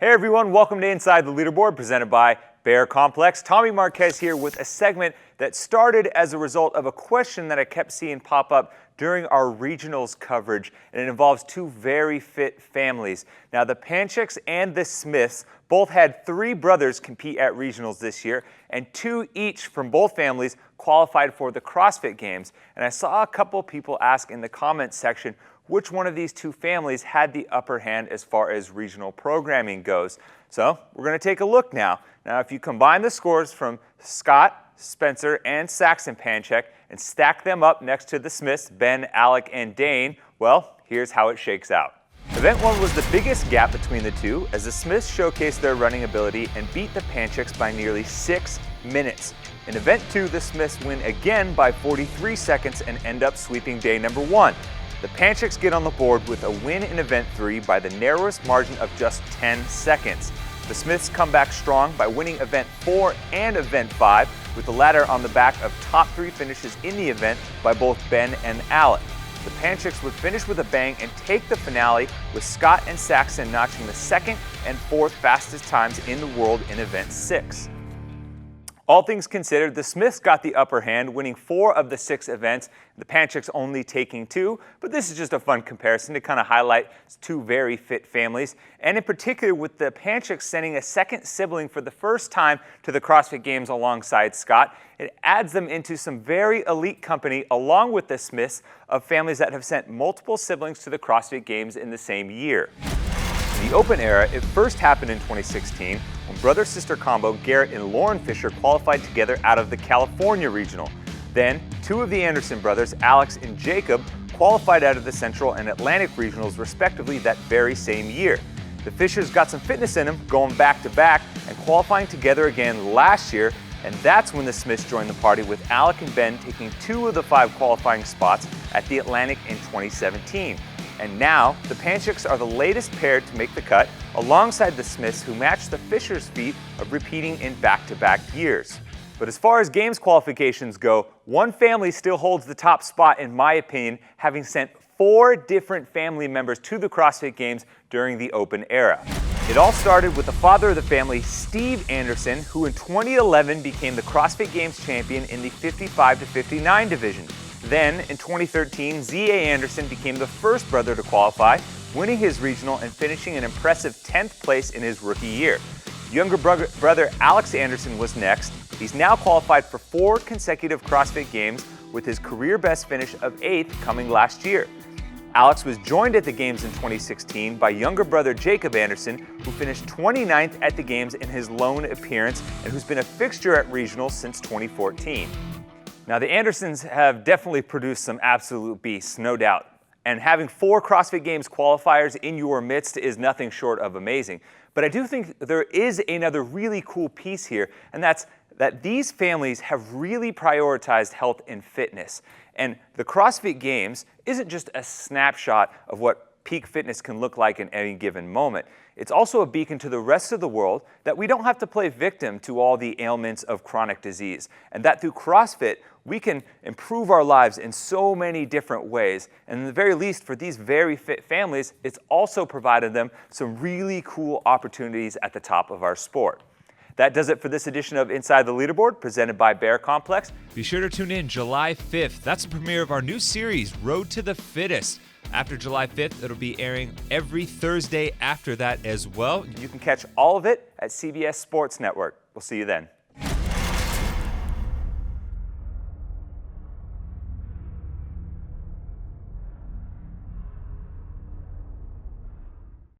Hey everyone, welcome to Inside the Leaderboard, presented by Bear Complex. Tommy Marquez here with a segment that started as a result of a question that I kept seeing pop up during our regionals coverage, and it involves two very fit families. Now, the Panchiks and the Smiths both had three brothers compete at regionals this year, and two each from both families qualified for the CrossFit Games. And I saw a couple people ask in the comments section which one of these two families had the upper hand as far as regional programming goes. So we're going to take a look now. Now, if you combine the scores from Scott, Spencer, and Saxon Panchik and stack them up next to the Smiths, Ben, Alec, and Dane, well, here's how it shakes out. Event 1 was the biggest gap between the two, as the Smiths showcased their running ability and beat the Panchiks by nearly 6 minutes. In Event 2, the Smiths win again by 43 seconds and end up sweeping day number 1. The Panchiks get on the board with a win in Event 3 by the narrowest margin of just 10 seconds. The Smiths come back strong by winning Event 4 and Event 5, with the latter on the back of top 3 finishes in the event by both Ben and Alec. The Panchiks would finish with a bang and take the finale, with Scott and Saxon notching the 2nd and 4th fastest times in the world in Event 6. All things considered, the Smiths got the upper hand, winning 4 of the 6 events, the Panchiks only taking 2, but this is just a fun comparison to kind of highlight two very fit families, and in particular with the Panchiks sending a second sibling for the first time to the CrossFit Games alongside Scott. It adds them into some very elite company, along with the Smiths, of families that have sent multiple siblings to the CrossFit Games in the same year. In the Open era, it first happened in 2016 when brother-sister combo Garrett and Lauren Fisher qualified together out of the California Regional. Then, 2 of the Anderson brothers, Alex and Jacob, qualified out of the Central and Atlantic Regionals respectively that very same year. The Fishers got some fitness in them, going back-to-back and qualifying together again last year, and that's when the Smiths joined the party, with Alec and Ben taking 2 of the 5 qualifying spots at the Atlantic in 2017. And now, the Panchiks are the latest pair to make the cut, alongside the Smiths, who matched the Fishers' feat of repeating in back-to-back years. But as far as games qualifications go, one family still holds the top spot in my opinion, having sent 4 different family members to the CrossFit Games during the Open era. It all started with the father of the family, Steve Anderson, who in 2011 became the CrossFit Games champion in the 55 to 59 division. Then, in 2013, Z.A. Anderson became the first brother to qualify, winning his regional and finishing an impressive 10th place in his rookie year. Younger brother Alex Anderson was next. He's now qualified for 4 consecutive CrossFit Games, with his career best finish of 8th coming last year. Alex was joined at the Games in 2016 by younger brother Jacob Anderson, who finished 29th at the Games in his lone appearance and who's been a fixture at regionals since 2014. Now, the Andersons have definitely produced some absolute beasts, no doubt. And having 4 CrossFit Games qualifiers in your midst is nothing short of amazing. But I do think there is another really cool piece here, and that's that these families have really prioritized health and fitness. And the CrossFit Games isn't just a snapshot of what peak fitness can look like in any given moment. It's also a beacon to the rest of the world that we don't have to play victim to all the ailments of chronic disease, and that through CrossFit, we can improve our lives in so many different ways. And at the very least, for these very fit families, it's also provided them some really cool opportunities at the top of our sport. That does it for this edition of Inside the Leaderboard, presented by Bear Complex. Be sure to tune in July 5th. That's the premiere of our new series, Road to the Fittest. After July 5th, it'll be airing every Thursday after that as well. You can catch all of it at CBS Sports Network. We'll see you then.